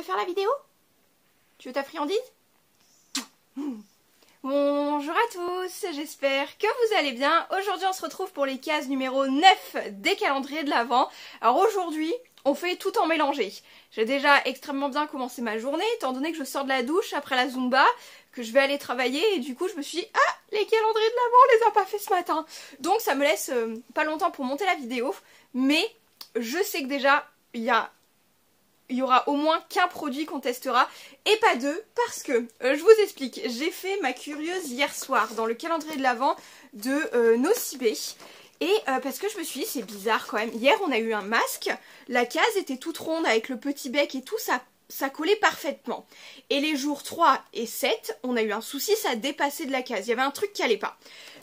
faire la vidéo? Tu veux ta friandise? Bonjour à tous, j'espère que vous allez bien. Aujourd'hui on se retrouve pour les cases numéro 9 des calendriers de l'Avent. Alors aujourd'hui on fait tout en mélangé. J'ai déjà extrêmement bien commencé ma journée étant donné que je sors de la douche après la Zumba, que je vais aller travailler et du coup je me suis dit ah, les calendriers de l'Avent on les a pas fait ce matin. Donc ça me laisse pas longtemps pour monter la vidéo, mais je sais que déjà il y aura au moins qu'un produit qu'on testera et pas deux parce que, je vous explique, j'ai fait ma curieuse hier soir dans le calendrier de l'Avent de Nocibé et parce que je me suis dit c'est bizarre quand même, hier on a eu un masque, la case était toute ronde avec le petit bec et tout, ça collait parfaitement. Et les jours 3 et 7, on a eu un souci, ça dépassait de la case, il y avait un truc qui allait pas.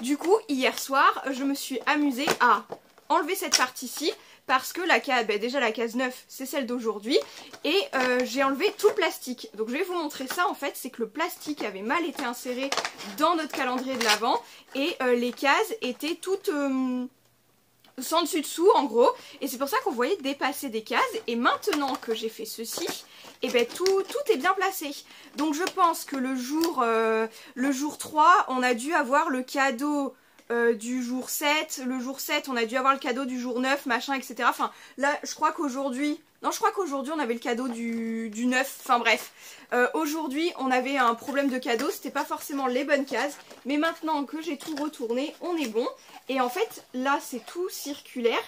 Du coup, hier soir, je me suis amusée à enlever cette partie-ci, parce que la case, déjà la case 9 c'est celle d'aujourd'hui et j'ai enlevé tout le plastique. Donc je vais vous montrer ça en fait, c'est que le plastique avait mal été inséré dans notre calendrier de l'Avent et les cases étaient toutes sans dessus dessous en gros et c'est pour ça qu'on voyait dépasser des cases et maintenant que j'ai fait ceci, et ben tout est bien placé. Donc je pense que le jour 3 on a dû avoir le cadeau du jour 7, le jour 7 on a dû avoir le cadeau du jour 9, machin, etc. Enfin là je crois qu'aujourd'hui, non je crois qu'aujourd'hui on avait le cadeau du 9, enfin bref. Aujourd'hui on avait un problème de cadeau, c'était pas forcément les bonnes cases, mais maintenant que j'ai tout retourné, on est bon. Et en fait là c'est tout circulaire,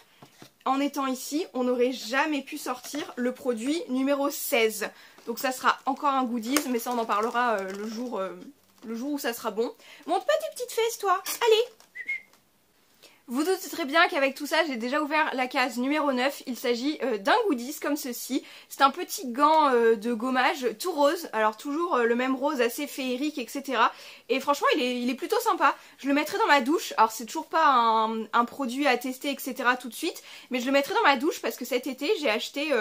en étant ici on n'aurait jamais pu sortir le produit numéro 16. Donc ça sera encore un goodies, mais ça on en parlera le jour où ça sera bon. Monte pas tes petites fesses toi, allez! Vous doutez très bien qu'avec tout ça, j'ai déjà ouvert la case numéro 9. Il s'agit d'un goodies comme ceci. C'est un petit gant de gommage tout rose. Alors toujours le même rose assez féerique, etc. Et franchement, il est plutôt sympa. Je le mettrai dans ma douche. Alors c'est toujours pas un produit à tester, etc. tout de suite. Mais je le mettrai dans ma douche parce que cet été, j'ai acheté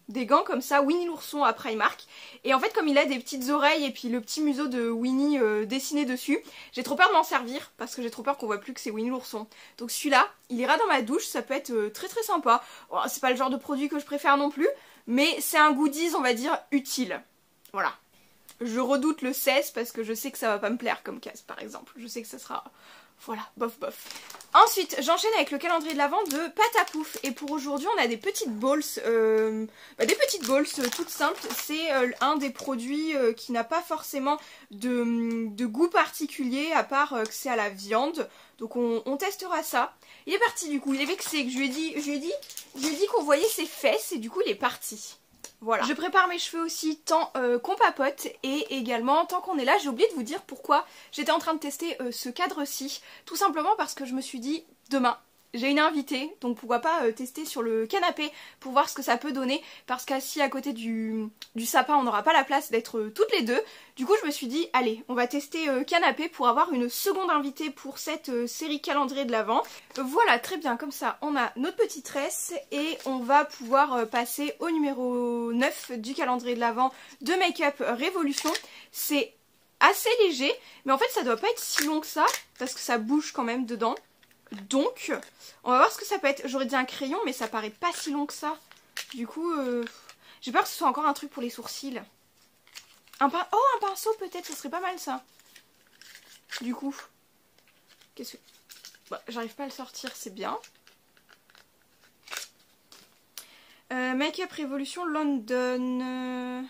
des gants comme ça, Winnie l'ourson à Primark. Et en fait comme il a des petites oreilles et puis le petit museau de Winnie dessiné dessus, j'ai trop peur de m'en servir parce que j'ai trop peur qu'on voit plus que c'est Winnie l'ourson. Donc celui-là, il ira dans ma douche, ça peut être très très sympa. Bon, c'est pas le genre de produit que je préfère non plus, mais c'est un goodies on va dire utile. Voilà. Je redoute le 16 parce que je sais que ça va pas me plaire comme case par exemple. Je sais que ça sera... Voilà, bof bof. Ensuite, j'enchaîne avec le calendrier de l'Avent de Pâte à Pouf. Et pour aujourd'hui, on a des petites balls, toutes simples. C'est un des produits qui n'a pas forcément de goût particulier, à part que c'est à la viande. Donc on testera ça. Il est parti du coup, il est vexé que je lui ai dit qu'on voyait ses fesses et du coup il est parti. Voilà. Je prépare mes cheveux aussi tant qu'on papote et également tant qu'on est là, j'ai oublié de vous dire pourquoi j'étais en train de tester ce cadre-ci. Tout simplement parce que je me suis dit demain j'ai une invitée, donc pourquoi pas tester sur le canapé pour voir ce que ça peut donner, parce qu'assis à côté du sapin on n'aura pas la place d'être toutes les deux. Du coup je me suis dit allez on va tester canapé pour avoir une seconde invitée pour cette série calendrier de l'Avent. Voilà, très bien, comme ça on a notre petite tresse et on va pouvoir passer au numéro 9 du calendrier de l'Avent de Make Up Révolution. C'est assez léger mais en fait ça doit pas être si long que ça parce que ça bouge quand même dedans. Donc, on va voir ce que ça peut être. J'aurais dit un crayon, mais ça paraît pas si long que ça. Du coup, j'ai peur que ce soit encore un truc pour les sourcils. Un pinceau peut-être, ça serait pas mal ça. Du coup, qu'est-ce que... Bah, j'arrive pas à le sortir, c'est bien. Make Up Révolution London.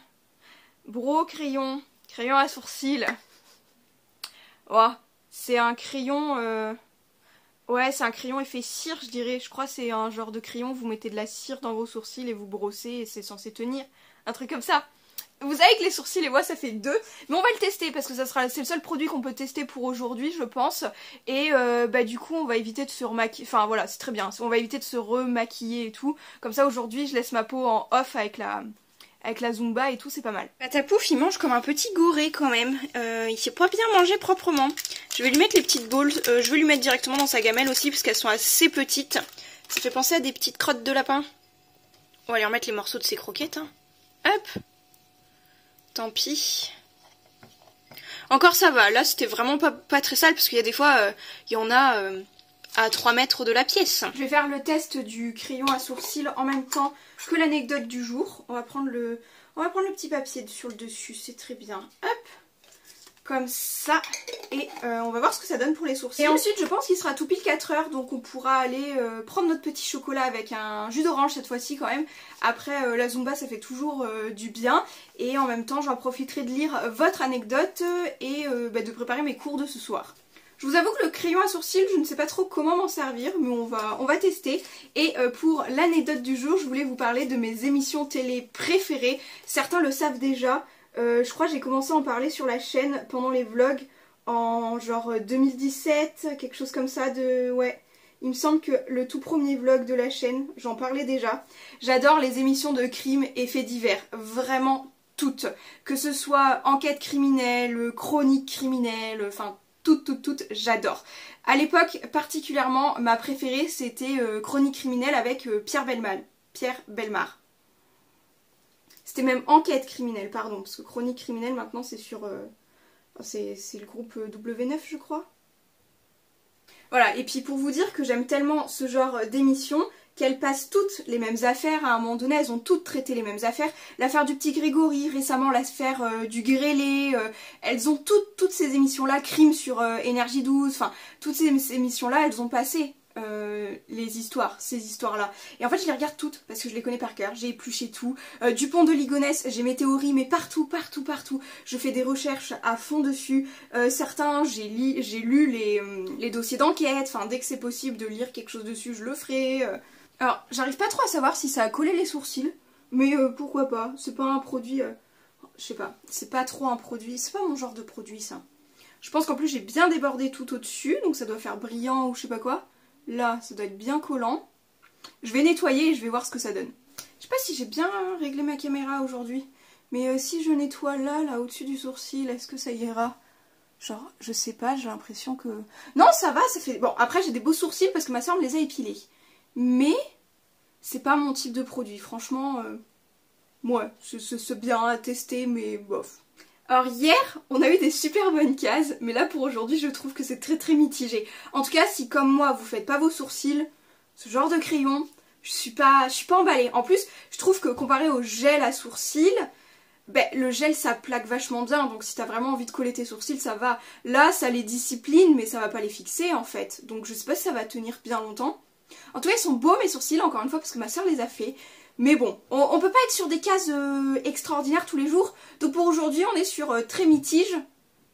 Bro crayon. Crayon à sourcils. Oh, c'est un crayon... Ouais, c'est un crayon effet cire, je dirais. Je crois que c'est un genre de crayon, vous mettez de la cire dans vos sourcils et vous brossez et c'est censé tenir. Un truc comme ça. Vous savez que les sourcils et moi ça fait deux. Mais on va le tester parce que c'est le seul produit qu'on peut tester pour aujourd'hui, je pense. Et du coup, on va éviter de se remaquiller. Enfin voilà, c'est très bien. On va éviter de se remaquiller et tout. Comme ça, aujourd'hui, je laisse ma peau en off avec la Zumba et tout, c'est pas mal. Pâte à Pouf, il mange comme un petit goré quand même. Il sait pas bien manger proprement. Je vais lui mettre les petites balls. Je vais lui mettre directement dans sa gamelle aussi parce qu'elles sont assez petites. Ça fait penser à des petites crottes de lapin. On va aller remettre les morceaux de ses croquettes. Hein. Hop. Tant pis. Encore ça va. Là, c'était vraiment pas très sale parce qu'il y a des fois, il y en a à 3 mètres de la pièce. Je vais faire le test du crayon à sourcils en même temps que l'anecdote du jour. On va prendre On va prendre le petit papier sur le dessus, c'est très bien. Hop, comme ça. Et on va voir ce que ça donne pour les sourcils. Et ensuite, je pense qu'il sera tout pile 4 heures, donc on pourra aller prendre notre petit chocolat avec un jus d'orange cette fois-ci quand même. Après, la Zumba, ça fait toujours du bien. Et en même temps, j'en profiterai de lire votre anecdote et de préparer mes cours de ce soir. Je vous avoue que le crayon à sourcils, je ne sais pas trop comment m'en servir, mais on va tester. Et pour l'anecdote du jour, je voulais vous parler de mes émissions télé préférées. Certains le savent déjà. Je crois que j'ai commencé à en parler sur la chaîne pendant les vlogs en genre 2017, quelque chose comme ça ouais. Il me semble que le tout premier vlog de la chaîne, j'en parlais déjà. J'adore les émissions de crime et faits divers, vraiment toutes. Que ce soit enquête criminelle, chronique criminelle, enfin toutes, j'adore. À l'époque, particulièrement, ma préférée, c'était Chronique criminelle avec Pierre Bellemare. C'était même Enquête criminelle, pardon, parce que Chronique criminelle, maintenant, c'est sur... c'est le groupe W9, je crois. Voilà, et puis pour vous dire que j'aime tellement ce genre d'émission, qu'elles passent toutes les mêmes affaires, à un moment donné, elles ont toutes traité les mêmes affaires. L'affaire du petit Grégory, récemment l'affaire du Grêlé, elles ont toutes ces émissions-là, Crime sur Énergie 12, enfin, toutes ces émissions-là, elles ont passé ces histoires-là. Et en fait, je les regarde toutes, parce que je les connais par cœur, j'ai épluché tout. Dupont de Ligonnès, j'ai mes théories, mais partout. Je fais des recherches à fond dessus. Certains, j'ai lu les dossiers d'enquête, enfin, dès que c'est possible de lire quelque chose dessus, je le ferai. Alors, j'arrive pas trop à savoir si ça a collé les sourcils, mais pourquoi pas. C'est pas un produit... je sais pas, c'est pas trop un produit, c'est pas mon genre de produit, ça. Je pense qu'en plus, j'ai bien débordé tout au-dessus, donc ça doit faire brillant ou je sais pas quoi. Là, ça doit être bien collant. Je vais nettoyer et je vais voir ce que ça donne. Je sais pas si j'ai bien réglé ma caméra aujourd'hui, mais si je nettoie là au-dessus du sourcil, est-ce que ça ira? Genre, je sais pas, j'ai l'impression que... Non, ça va, ça fait... Bon, après, j'ai des beaux sourcils parce que ma soeur me les a épilés. Mais c'est pas mon type de produit, franchement, ouais, c'est bien à tester, mais bof. Alors hier, on a eu des super bonnes cases, mais là pour aujourd'hui, je trouve que c'est très mitigé. En tout cas, si comme moi, vous faites pas vos sourcils, ce genre de crayon, je suis pas emballée. En plus, je trouve que comparé au gel à sourcils, le gel ça plaque vachement bien, donc si t'as vraiment envie de coller tes sourcils, ça va. Là, ça les discipline, mais ça va pas les fixer en fait, donc je sais pas si ça va tenir bien longtemps. En tout cas, ils sont beaux mes sourcils, encore une fois, parce que ma soeur les a fait. Mais bon, on peut pas être sur des cases extraordinaires tous les jours. Donc pour aujourd'hui, on est sur très mitige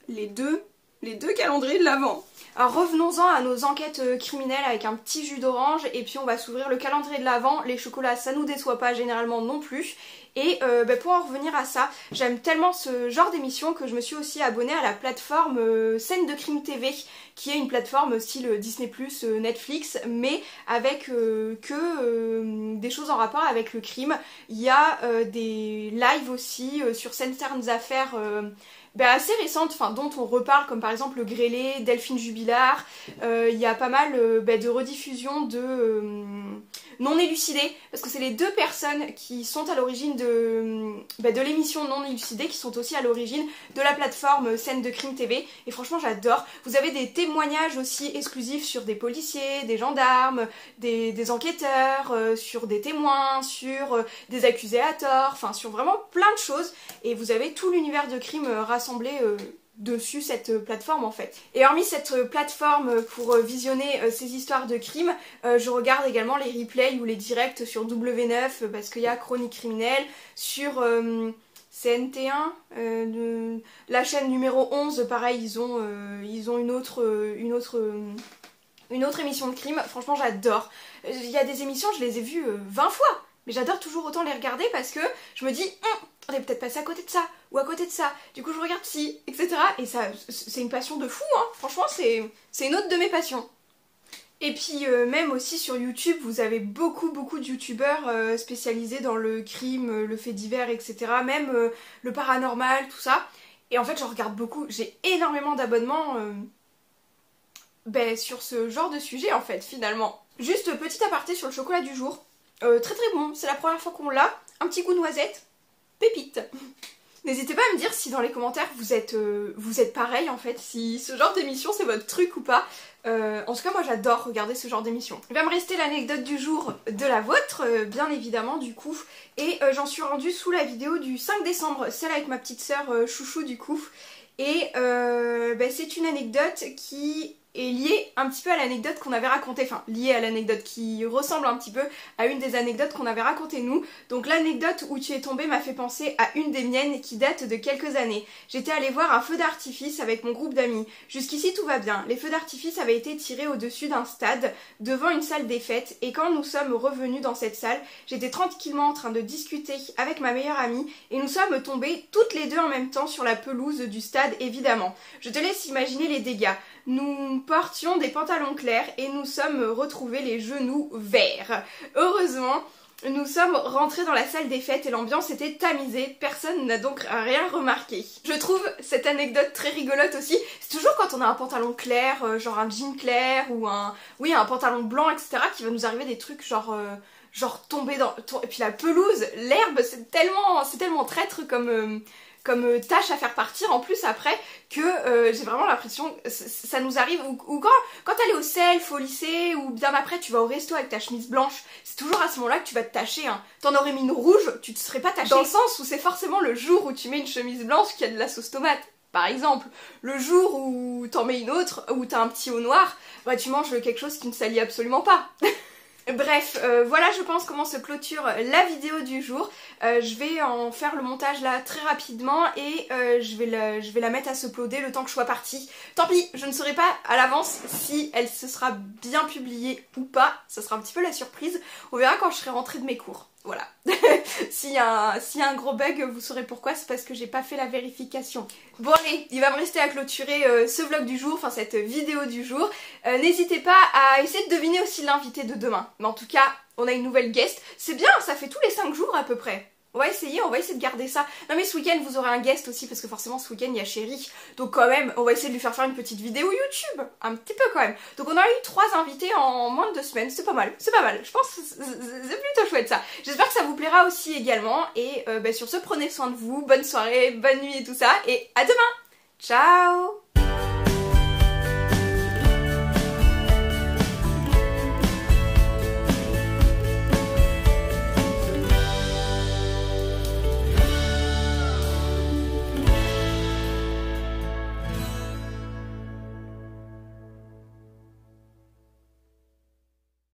les deux calendriers de l'Avent. Alors revenons-en à nos enquêtes criminelles avec un petit jus d'orange. Et puis on va s'ouvrir le calendrier de l'Avent. Les chocolats, ça nous déçoit pas généralement non plus. Et pour en revenir à ça, j'aime tellement ce genre d'émission que je me suis aussi abonnée à la plateforme Scène de Crime TV, qui est une plateforme style Disney+, Netflix, mais avec des choses en rapport avec le crime. Il y a des lives aussi sur certaines affaires assez récentes, enfin dont on reparle, comme par exemple le Grêlé, Delphine Jubilard. Il y a pas mal de rediffusions de non élucidées, parce que c'est les deux personnes qui sont à l'origine de l'émission non élucidée, qui sont aussi à l'origine de la plateforme Scène de Crime TV, et franchement j'adore. Vous avez des témoignages aussi exclusifs sur des policiers, des gendarmes, des enquêteurs, sur des témoins, sur des accusés à tort, enfin sur vraiment plein de choses, et vous avez tout l'univers de crime rassemblé dessus cette plateforme en fait. Et hormis cette plateforme pour visionner ces histoires de crimes, je regarde également les replays ou les directs sur W9 parce qu'il y a Chronique criminelle, sur CNT1, la chaîne numéro 11, pareil, ils ont une autre émission de crime. Franchement j'adore. Il y a des émissions, je les ai vues 20 fois, mais j'adore toujours autant les regarder parce que je me dis on est peut-être passé à côté de ça, ou à côté de ça, du coup je regarde ci, etc. Et ça, c'est une passion de fou, hein. Franchement c'est une autre de mes passions. Et puis même aussi sur YouTube, vous avez beaucoup de youtubeurs spécialisés dans le crime, le fait divers, etc. Même le paranormal, tout ça. Et en fait j'en regarde beaucoup, j'ai énormément d'abonnements sur ce genre de sujet en fait, finalement. Juste petit aparté sur le chocolat du jour. Très bon, c'est la première fois qu'on l'a. Un petit goût noisette. Pépite. N'hésitez pas à me dire si dans les commentaires vous êtes pareil en fait, si ce genre d'émission c'est votre truc ou pas. En tout cas moi j'adore regarder ce genre d'émission. Il va me rester l'anecdote du jour de la vôtre, bien évidemment du coup. Et j'en suis rendue sous la vidéo du 5 décembre, celle avec ma petite sœur chouchou du coup. Et c'est une anecdote qui est liée un petit peu à l'anecdote qu'on avait racontée, enfin liée à l'anecdote qui ressemble un petit peu à une des anecdotes qu'on avait racontées nous. Donc l'anecdote où tu es tombée m'a fait penser à une des miennes qui date de quelques années. J'étais allée voir un feu d'artifice avec mon groupe d'amis. Jusqu'ici tout va bien. Les feux d'artifice avaient été tirés au-dessus d'un stade, devant une salle des fêtes, et quand nous sommes revenus dans cette salle, j'étais tranquillement en train de discuter avec ma meilleure amie, et nous sommes tombées toutes les deux en même temps sur la pelouse du stade évidemment. Je te laisse imaginer les dégâts. Nous portions des pantalons clairs et nous sommes retrouvés les genoux verts. Heureusement, nous sommes rentrés dans la salle des fêtes et l'ambiance était tamisée, personne n'a donc rien remarqué. Je trouve cette anecdote très rigolote aussi, c'est toujours quand on a un pantalon clair, genre un jean clair ou un pantalon blanc etc. qui va nous arriver des trucs genre tomber dans... Et puis la pelouse, l'herbe, c'est tellement traître comme tâche à faire partir en plus après que j'ai vraiment l'impression que ça nous arrive ou quand t'allais au self, au lycée ou bien après tu vas au resto avec ta chemise blanche, c'est toujours à ce moment là que tu vas te tacher hein. T'en aurais mis une rouge, tu te serais pas taché dans le sens où c'est forcément le jour où tu mets une chemise blanche qui a de la sauce tomate par exemple. Le jour où t'en mets une autre, où t'as un petit haut noir, bah tu manges quelque chose qui ne salit absolument pas. Bref, voilà je pense comment se clôture la vidéo du jour. Je vais en faire le montage là très rapidement et je vais la mettre à s'uploader le temps que je sois partie. Tant pis, je ne saurai pas à l'avance si elle se sera bien publiée ou pas, ça sera un petit peu la surprise. On verra quand je serai rentrée de mes cours. Voilà. S'il y a un gros bug, vous saurez pourquoi, c'est parce que j'ai pas fait la vérification. Bon allez, il va me rester à clôturer ce vlog du jour, enfin cette vidéo du jour. N'hésitez pas à essayer de deviner aussi l'invité de demain. Mais en tout cas, on a une nouvelle guest. C'est bien, ça fait tous les 5 jours à peu près. On va essayer de garder ça. Non mais ce week-end vous aurez un guest aussi parce que forcément ce week-end il y a Chérie. Donc quand même on va essayer de lui faire une petite vidéo YouTube. Un petit peu quand même. Donc on a eu 3 invités en moins de 2 semaines. C'est pas mal. Je pense que c'est plutôt chouette ça. J'espère que ça vous plaira aussi également. Et sur ce prenez soin de vous. Bonne soirée, bonne nuit et tout ça. Et à demain. Ciao.